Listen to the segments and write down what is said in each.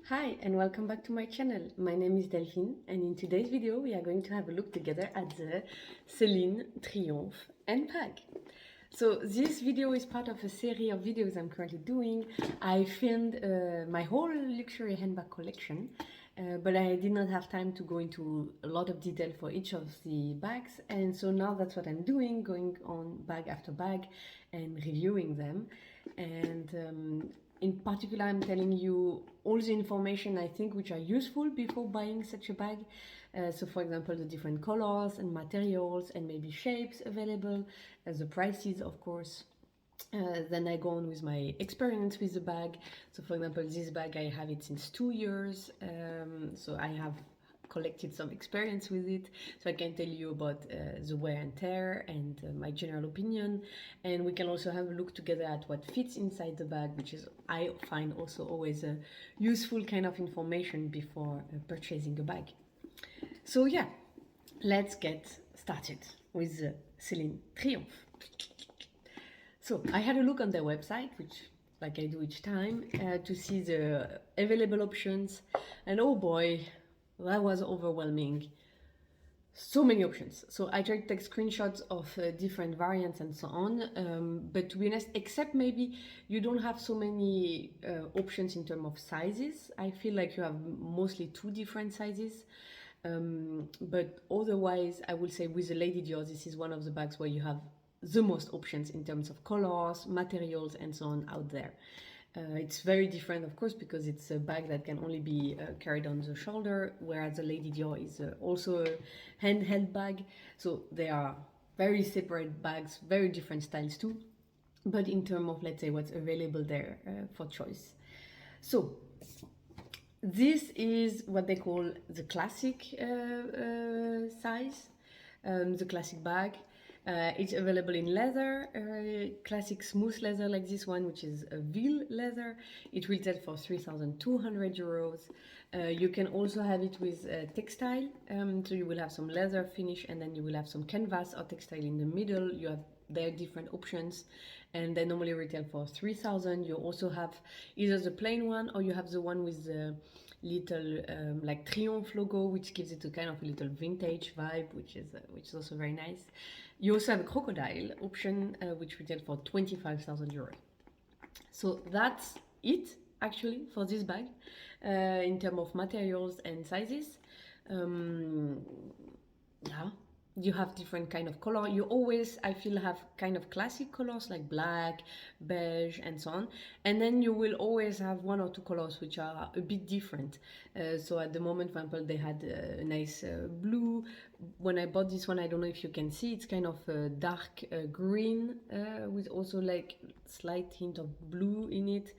Hi and welcome back to my channel. My name is Delphine and in today's video we are going to have a look together at the Celine Triomphe Bag. So this video is part of a series of videos I'm currently doing. I filmed my whole luxury handbag collection, but I did not have time to go into a lot of detail for each of the bags, and so now that's what I'm doing, going on bag after bag and reviewing them. And in particular, I'm telling you all the information I think which are useful before buying such a bag. So for example, the different colors and materials and maybe shapes available, the prices of course. Then I go on with my experience with the bag. So for example, this bag, I have it since 2 years. So I have collected some experience with it, so I can tell you about the wear and tear and my general opinion. And we can also have a look together at what fits inside the bag, which is I find also always a useful kind of information before purchasing a bag. So yeah, let's get started with the Celine Triomphe. So I had a look on their website, which like I do each time, to see the available options, and oh boy, that was overwhelming. So many options. So I tried to take screenshots of different variants and so on, but to be honest, except maybe you don't have so many options in terms of sizes. I feel like you have mostly 2 different sizes, but otherwise I would say with the Lady Dior, this is one of the bags where you have the most options in terms of colors, materials and so on out there. It's very different, of course, because it's a bag that can only be carried on the shoulder, whereas the Lady Dior is also a handheld bag. So they are very separate bags, very different styles too, but in terms of, let's say, what's available there for choice. So this is what they call the classic size, the classic bag. It's available in leather, classic smooth leather like this one, which is a veil leather. It retails for 3,200 euros. You can also have it with textile, so you will have some leather finish and then you will have some canvas or textile in the middle. You have there different options, and they normally retail for 3,000. You also have either the plain one or you have the one with the little like Triomphe logo, which gives it a kind of a little vintage vibe, which is also very nice. You also have a crocodile option, which retails for 25,000 euros. So that's it actually for this bag in terms of materials and sizes. Yeah, you have different kind of color. You always, I feel, have kind of classic colors like black, beige and so on, and then you will always have 1 or 2 colors which are a bit different. So at the moment, for example, they had a nice blue. When I bought this one, I don't know if you can see, it's kind of a dark green with also like slight hint of blue in it.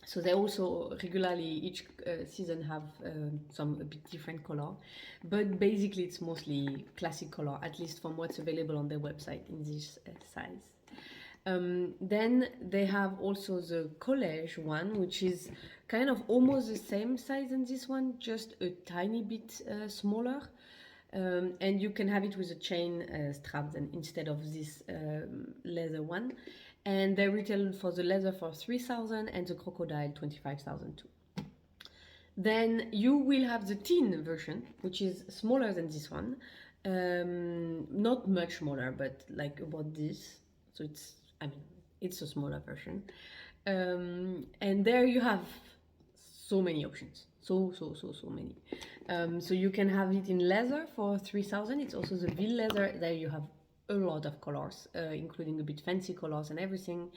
So they also regularly each season have some a bit different color, but basically it's mostly classic color, at least from what's available on their website in this size. Then they have also the college one, which is kind of almost the same size as this one, just a tiny bit smaller. And you can have it with a chain strap then instead of this leather one. And they retail for the leather for 3,000 and the crocodile 25,000 too. Then you will have the teen version, which is smaller than this one, not much smaller, but like about this. So it's, I mean, it's a smaller version, and there you have so many options, so many. So you can have it in leather for 3,000. It's also the veil leather. There you have a lot of colors, including a bit fancy colors and everything.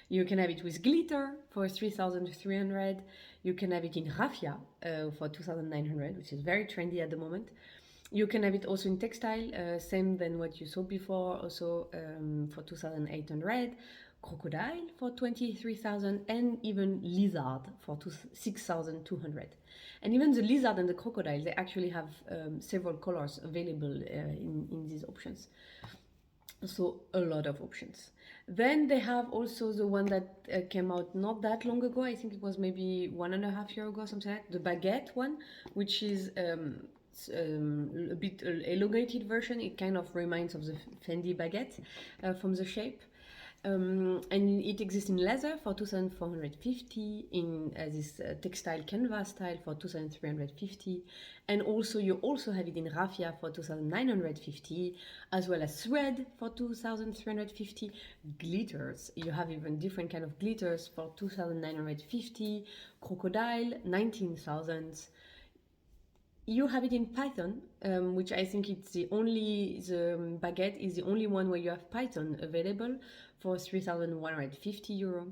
You can have it with glitter for 3,300. You can have it in raffia for 2,900, which is very trendy at the moment. You can have it also in textile, same than what you saw before, also for 2,800. Crocodile for 23,000, and even lizard for 6,200. And even the lizard and the crocodile, they actually have several colors available in these options. So a lot of options. Then they have also the one that came out not that long ago. I think it was maybe 1.5 years ago, something like that. The baguette one, which is a bit elongated version. It kind of reminds of the Fendi baguette from the shape. And it exists in leather for 2,450, in this textile canvas style for 2,350, and also you also have it in raffia for 2,950, as well as thread for 2,350. Glitters, you have even different kind of glitters for 2,950, crocodile 19,000. You have it in Python, which I think it's the baguette is the only one where you have Python available for 3,150 euro.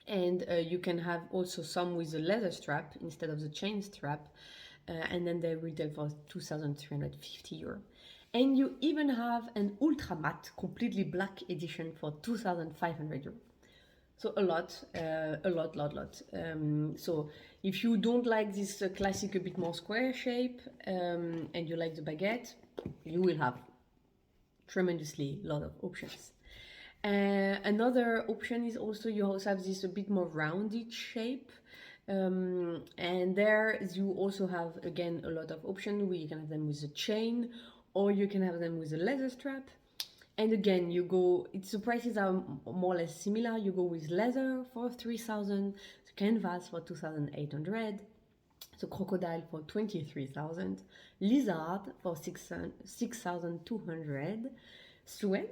And you can have also some with a leather strap instead of the chain strap, and then they retail for 2,350 euro. And you even have an ultra matte, completely black edition for 2,500 euro. So a lot. So if you don't like this classic, a bit more square shape, and you like the baguette, you will have tremendously lot of options. Another option is also you also have this a bit more rounded shape, and there you also have again a lot of options where you can have them with a chain, or you can have them with a leather strap. And again, the prices are more or less similar. You go with leather for 3,000, canvas for 2,800, the crocodile for 23,000, lizard for 6,200, thread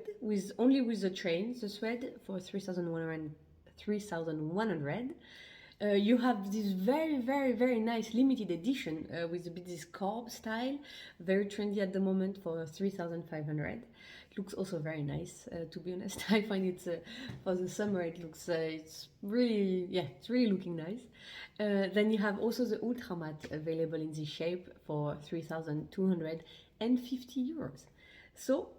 only with the chain, the thread for 3,100. You have this very nice limited edition with a bit this corb style, very trendy at the moment, for 3,500. It looks also very nice, to be honest. I find it for the summer it looks it's really looking nice. Then you have also the ultra matte available in this shape for 3,250 euros. So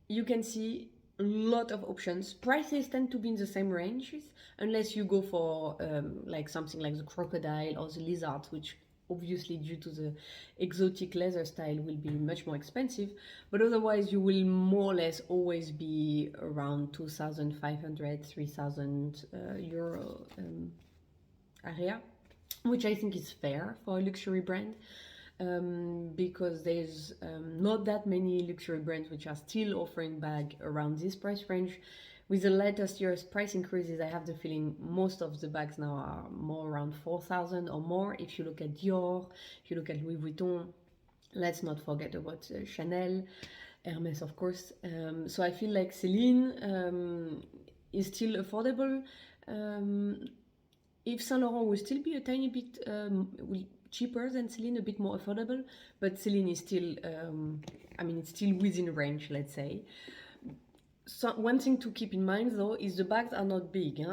you can see a lot of options. Prices tend to be in the same ranges, unless you go for like something like the crocodile or the lizard, which obviously due to the exotic leather style will be much more expensive, but otherwise you will more or less always be around 2,500, 3,000 euro area, which I think is fair for a luxury brand. Because there's not that many luxury brands which are still offering bag around this price range. With the latest year's price increases, I have the feeling most of the bags now are more around 4,000 or more. If you look at Dior, if you look at Louis Vuitton, let's not forget about Chanel, Hermes of course. So I feel like Celine is still affordable. If Saint Laurent will still be a tiny bit cheaper than Celine, a bit more affordable, but Celine is still, it's still within range, let's say. So one thing to keep in mind though is the bags are not big.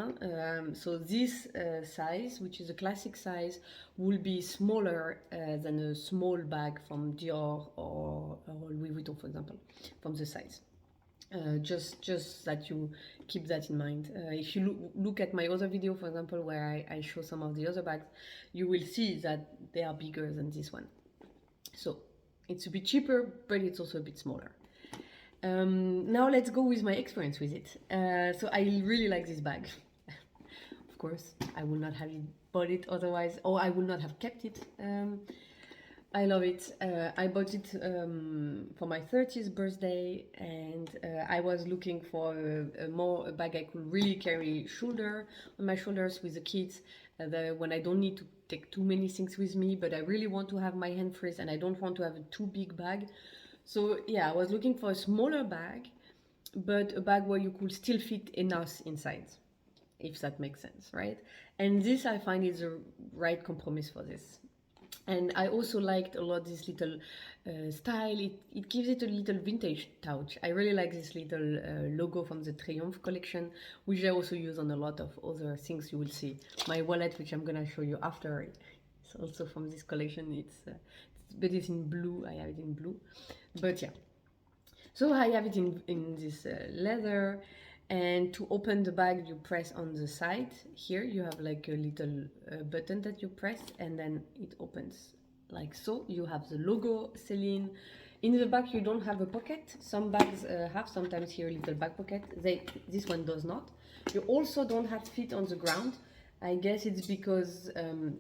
So this size, which is a classic size, will be smaller than a small bag from Dior or Louis Vuitton, for example, from the size. Just that you keep that in mind. If you look at my other video, for example, where I show some of the other bags, you will see that they are bigger than this one. So it's a bit cheaper, but it's also a bit smaller. Now let's go with my experience with it. So I really like this bag. Of course, I would not have bought it otherwise, or I would not have kept it. I love it. I bought it for my 30th birthday, and I was looking for a bag I could really carry on my shoulders with the kids, when I don't need to take too many things with me, but I really want to have my hand free and I don't want to have a too big bag. So yeah, I was looking for a smaller bag, but a bag where you could still fit enough inside, if that makes sense, right? And this I find is the right compromise for this. And I also liked a lot this little style. It gives it a little vintage touch. I really like this little logo from the Triomphe collection, which I also use on a lot of other things you will see. My wallet, which I'm gonna show you after, it's also from this collection. But it's in blue. I have it in blue. But yeah, so I have it in this leather. And to open the bag, you press on the side. Here you have like a little button that you press, and then it opens like so. You have the logo Celine. In the back you don't have a pocket. Some bags have sometimes here a little back pocket. This one does not. You also don't have feet on the ground. I guess it's because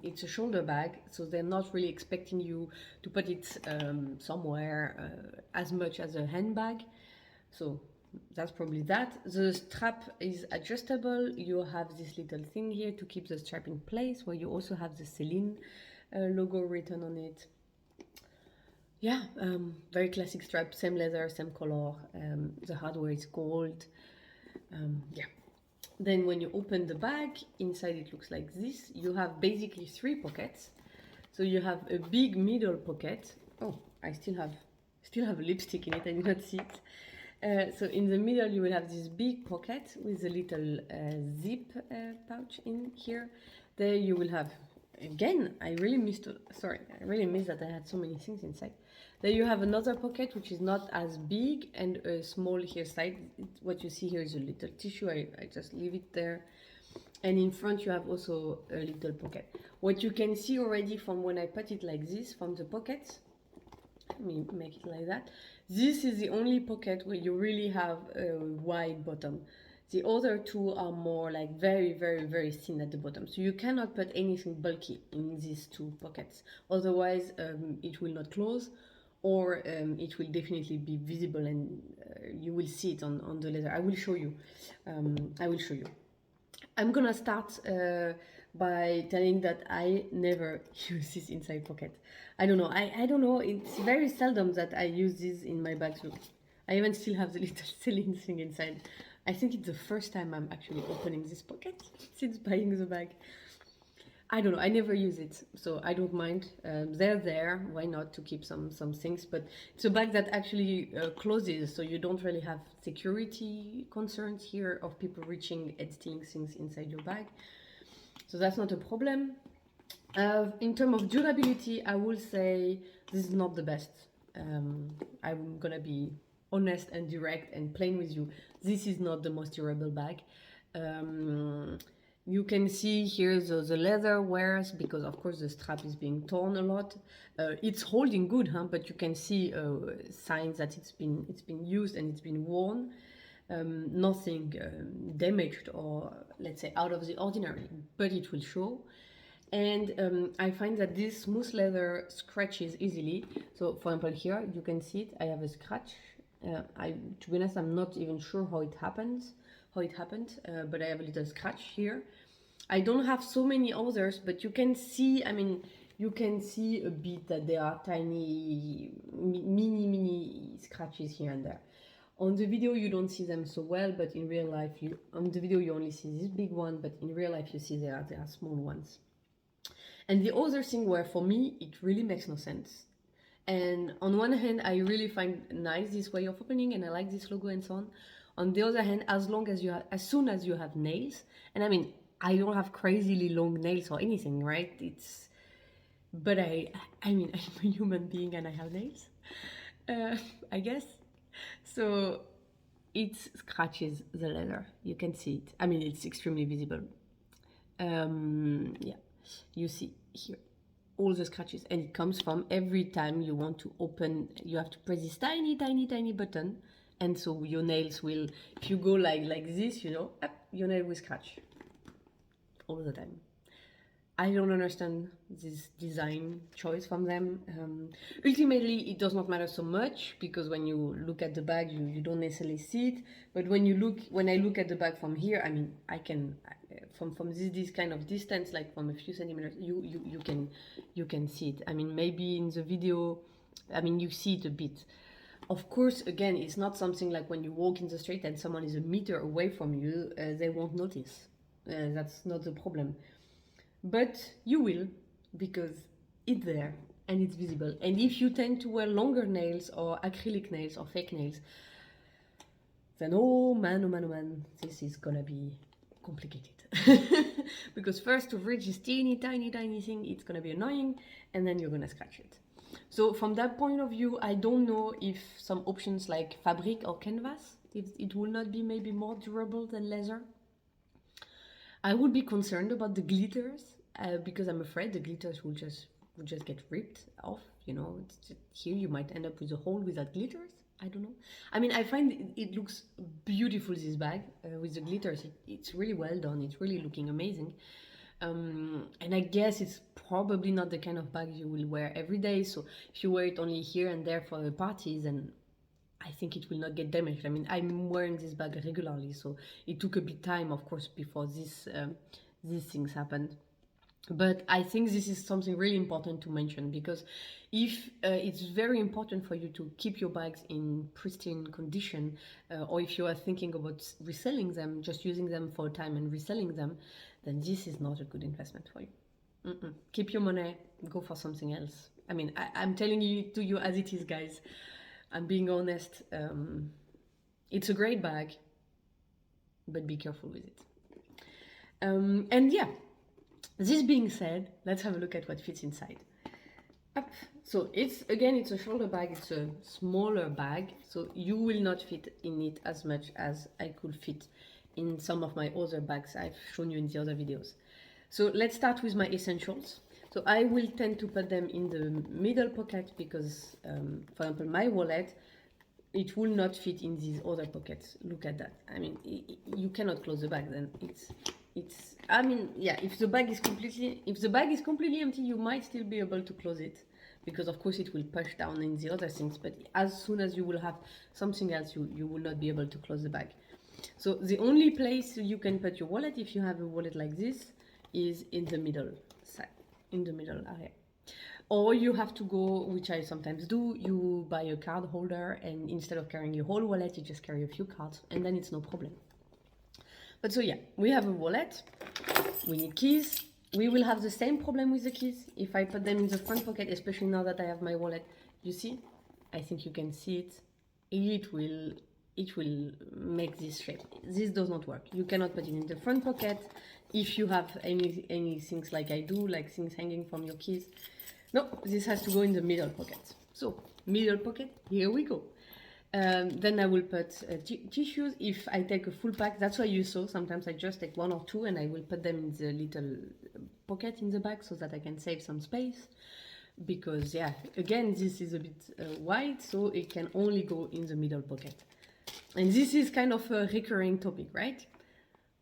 it's a shoulder bag, so they're not really expecting you to put it somewhere as much as a handbag. So that's probably that. The strap is adjustable. You have this little thing here to keep the strap in place, where you also have the Celine logo written on it. Yeah, very classic strap, same leather, same color. The hardware is gold. Yeah. Then when you open the bag, inside it looks like this. You have basically 3 pockets. So you have a big middle pocket. Oh, I still have lipstick in it. I did not see it. So in the middle you will have this big pocket with a little zip pouch in here. There you will have, again, I really missed that I had so many things inside. There you have another pocket which is not as big and a small here side. What you see here is a little tissue. I just leave it there. And in front you have also a little pocket. What you can see already from when I put it like this, from the pockets, let me make it like that. This is the only pocket where you really have a wide bottom. The other 2 are more like very, very, very thin at the bottom. So you cannot put anything bulky in these 2 pockets. Otherwise, it will not close, or it will definitely be visible, and you will see it on the leather. I will show you. I'm gonna start by telling that I never use this inside pocket. I don't know. I don't know. It's very seldom that I use this in my bag. So I even still have the little Celine thing inside. I think it's the first time I'm actually opening this pocket since buying the bag. I don't know. I never use it, so I don't mind. They're there. Why not, to keep some things? But it's a bag that actually closes, so you don't really have security concerns here of people reaching and stealing things inside your bag. So that's not a problem. In terms of durability, I will say this is not the best. I'm gonna be honest and direct and plain with you. This is not the most durable bag. You can see here the leather wears, because of course the strap is being torn a lot. It's holding good, but you can see signs that it's been used and it's been worn. Nothing damaged or, let's say, out of the ordinary, but it will show. And I find that this smooth leather scratches easily. So for example here you can see it, I have a scratch. To be honest, I'm not even sure how it happened, but I have a little scratch here. I don't have so many others, but you can see, you can see a bit that there are tiny mini scratches here and there. On the video you don't see them so well, but in real life, on the video you only see this big one, but in real life you see there are small ones. And the other thing where for me it really makes no sense. And on one hand, I really find nice this way of opening, and I like this logo and so on. On the other hand, as soon as you have nails, and I don't have crazily long nails or anything, right? But I'm a human being and I have nails, I guess. So it scratches the leather. You can see it. It's extremely visible. Yeah, you see here all the scratches, and it comes from every time you want to open, you have to press this tiny button, and so your nails will, if you go like this, up, your nail will scratch all the time. I don't understand this design choice from them. Ultimately, it does not matter so much, because when you look at the bag, you don't necessarily see it. But when I look at the bag from here, I can, from this kind of distance, like from a few centimeters, you can see it. Maybe in the video, you see it a bit. Of course, again, it's not something like when you walk in the street and someone is a meter away from you, they won't notice. That's not the problem. But you will, because it's there and it's visible. And if you tend to wear longer nails or acrylic nails or fake nails, then oh man, this is gonna be complicated. Because first, to reach this tiny thing, it's gonna be annoying, and then you're gonna scratch it. So from that point of view, I don't know if some options like fabric or canvas, if it will not be maybe more durable than leather. I would be concerned about the glitters, because I'm afraid the glitters will just get ripped off. It's just, here you might end up with a hole without glitters. I don't know. I find it looks beautiful, this bag, with the glitters. It's really well done. It's really looking amazing. And I guess it's probably not the kind of bag you will wear every day. So if you wear it only here and there for the parties, then I think it will not get damaged. I mean, I'm wearing this bag regularly, so it took a bit time, of course, before these things happened. But I think this is something really important to mention, because if it's very important for you to keep your bags in pristine condition, or if you are thinking about reselling them, just using them for a time and reselling them, then this is not a good investment for you. Keep your money, go for something else. I mean, I'm telling you to you as it is, guys. I'm being honest. It's a great bag, but be careful with it. And yeah, this being said, let's have a look at what fits inside. Up. So it's a shoulder bag. It's a smaller bag, so you will not fit in it as much as I could fit in some of my other bags I've shown you in the other videos. So let's start with my essentials. So I will tend to put them in the middle pocket because, for example, my wallet, it will not fit in these other pockets. Look at that. I mean, you cannot close the bag. Then it's. I mean, yeah. If the bag is completely empty, you might still be able to close it, because of course it will push down in the other things. But as soon as you will have something else, you will not be able to close the bag. So the only place you can put your wallet, if you have a wallet like this, is in the middle side, in the middle area. Or you have to go, which I sometimes do, you buy a card holder, and instead of carrying your whole wallet, you just carry a few cards, and then it's no problem. But so yeah, we have a wallet, we need keys. We will have the same problem with the keys. If I put them in the front pocket, especially now that I have my wallet, you see, I think you can see it, it will make this shape. This does not work. You cannot put it in the front pocket. If you have any things like I do, like things hanging from your keys, no, this has to go in the middle pocket. So middle pocket, here we go. Then I will put tissues. If I take a full pack, that's why you saw sometimes I just take one or two and I will put them in the little pocket in the back so that I can save some space. Because yeah, again, this is a bit wide, so it can only go in the middle pocket. And this is kind of a recurring topic, right?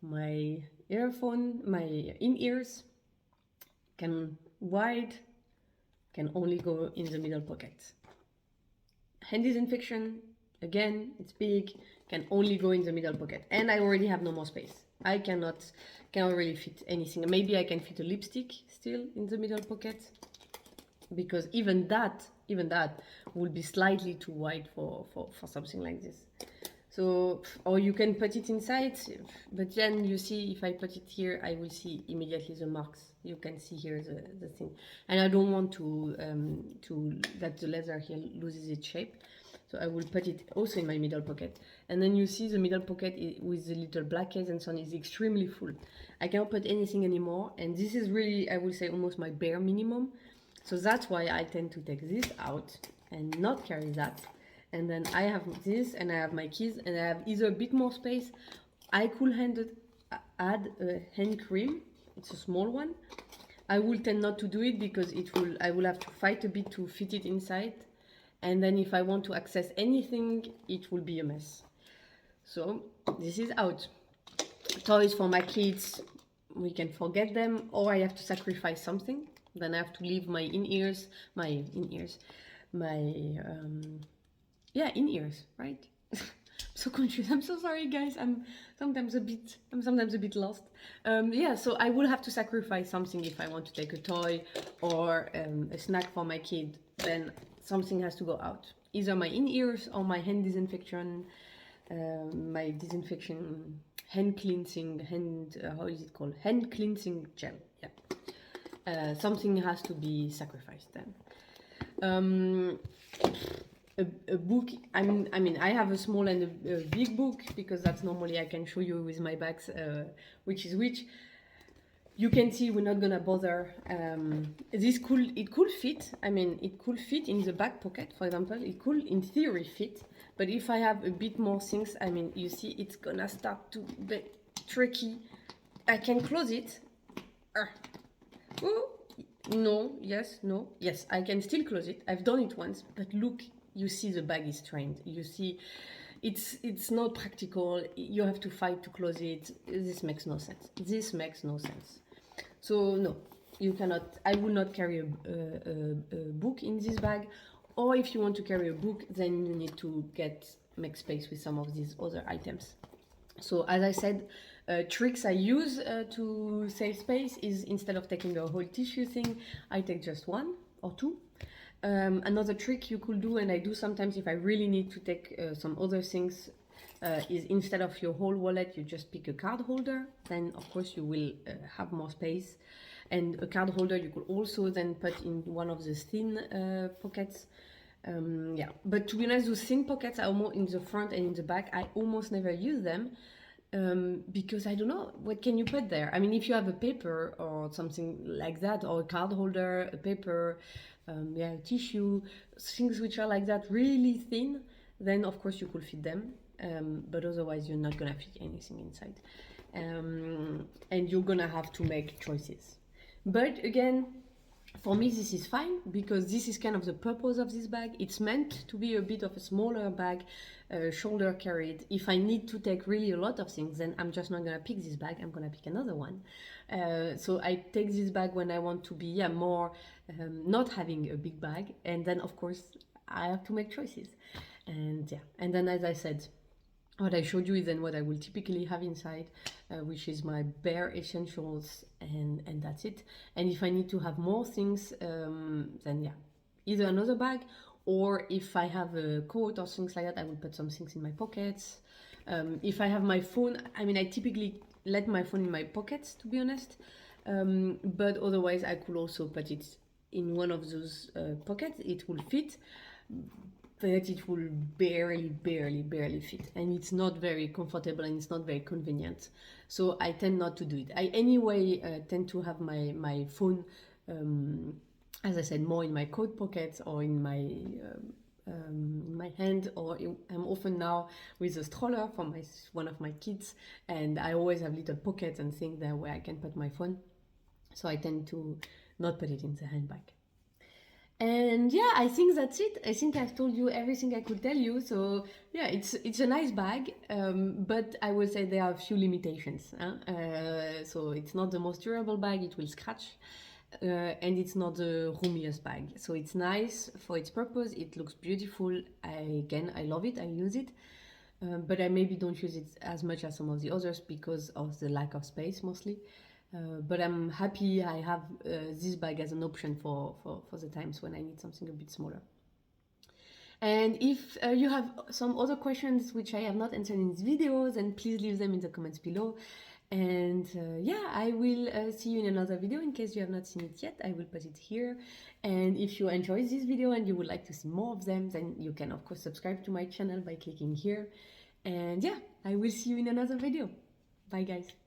My earphone, my in-ears can only go in the middle pocket. Hand disinfection, again, it's big, can only go in the middle pocket. And I already have no more space. I cannot really fit anything. Maybe I can fit a lipstick still in the middle pocket, because even that will be slightly too wide for something like this. So, or you can put it inside, but then you see, if I put it here, I will see immediately the marks. You can see here the thing, and I don't want to that the leather here loses its shape. So I will put it also in my middle pocket, and then you see the middle pocket with the little black case and so on is extremely full. I cannot put anything anymore, and this is really, I would say, almost my bare minimum. So that's why I tend to take this out and not carry that. And then I have this, and I have my keys, and I have either a bit more space. I could add a hand cream. It's a small one. I will tend not to do it because I will have to fight a bit to fit it inside. And then if I want to access anything, it will be a mess. So this is out. Toys for my kids, we can forget them, or I have to sacrifice something. Then I have to leave my in-ears, in-ears, right? I'm so confused. I'm so sorry, guys. I'm sometimes a bit lost. Yeah, so I will have to sacrifice something if I want to take a toy or a snack for my kid. Then something has to go out. Either my in-ears or my hand disinfection, hand cleansing gel. Yeah. Something has to be sacrificed then. A book, I mean, I have a small and a big book, because that's normally I can show you with my bags which is which. You can see we're not gonna bother. It could fit. I mean, it could fit in the back pocket, for example. It could, in theory, fit. But if I have a bit more things, I mean, you see, it's gonna start to be tricky. I can close it. Oh, no, yes, no, yes, I can still close it. I've done it once, but look. You see the bag is strained. You see, it's not practical. You have to fight to close it. This makes no sense. This makes no sense. So no, you cannot. I will not carry a book in this bag, or if you want to carry a book, then you need to make space with some of these other items. So as I said, tricks I use to save space is, instead of taking a whole tissue thing, I take just one or two. Another trick you could do, and I do sometimes if I really need to take some other things, is instead of your whole wallet, you just pick a card holder. Then of course you will have more space. And a card holder you could also then put in one of the thin pockets. Yeah, but to be honest, those thin pockets are more in the front and in the back. I almost never use them because I don't know, what can you put there? I mean, if you have a paper or something like that, or a card holder, a paper, yeah, tissue, things which are like that, really thin, then of course you could fit them. But otherwise you're not gonna fit anything inside. And you're gonna have to make choices. But again, for me this is fine, because this is kind of the purpose of this bag. It's meant to be a bit of a smaller bag, shoulder carried. If I need to take really a lot of things, then I'm just not gonna pick this bag, I'm gonna pick another one. So I take this bag when I want to be more not having a big bag, and then of course I have to make choices. And yeah, and then as I said, what I showed you is then what I will typically have inside, which is my bare essentials, and that's it. And if I need to have more things, then yeah, either another bag, or if I have a coat or things like that, I will put some things in my pockets. If I have my phone, I mean, I typically let my phone in my pockets, to be honest, but otherwise I could also put it in one of those pockets. It will fit, but it will barely fit, and it's not very comfortable and it's not very convenient. So I tend not to do it. I anyway tend to have my phone, as I said, more in my coat pockets or in my hand, or I'm often now with a stroller for one of my kids, and I always have little pockets and things there where I can put my phone. So I tend to not put it in the handbag. And yeah, I think that's it. I think I've told you everything I could tell you. So yeah, it's a nice bag, but I will say there are a few limitations. So it's not the most durable bag, it will scratch, and it's not the roomiest bag. So it's nice for its purpose, it looks beautiful. I love it, I use it, but I maybe don't use it as much as some of the others because of the lack of space mostly. But I'm happy I have this bag as an option for the times when I need something a bit smaller. And if you have some other questions which I have not answered in this video, then please leave them in the comments below. And yeah, I will see you in another video. In case you have not seen it yet, I will put it here. And if you enjoyed this video and you would like to see more of them, then you can of course subscribe to my channel by clicking here. And yeah, I will see you in another video. Bye guys.